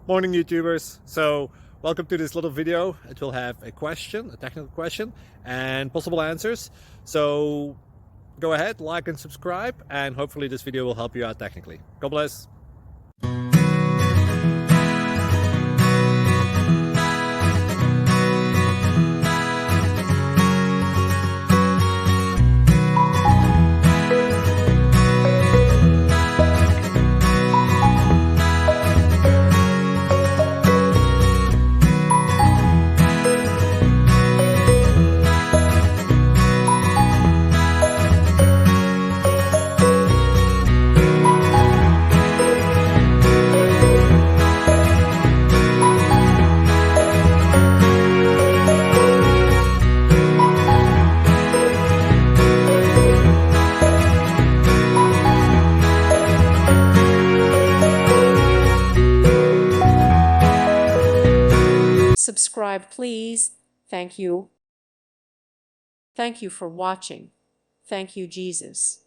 Morning YouTubers. So welcome to this little video. It will have a question, a technical question, and possible answers. So go ahead, like and subscribe, and hopefully this video will help you out technically. God bless. Subscribe, please. Thank you. Thank you for watching. Thank you, Jesus.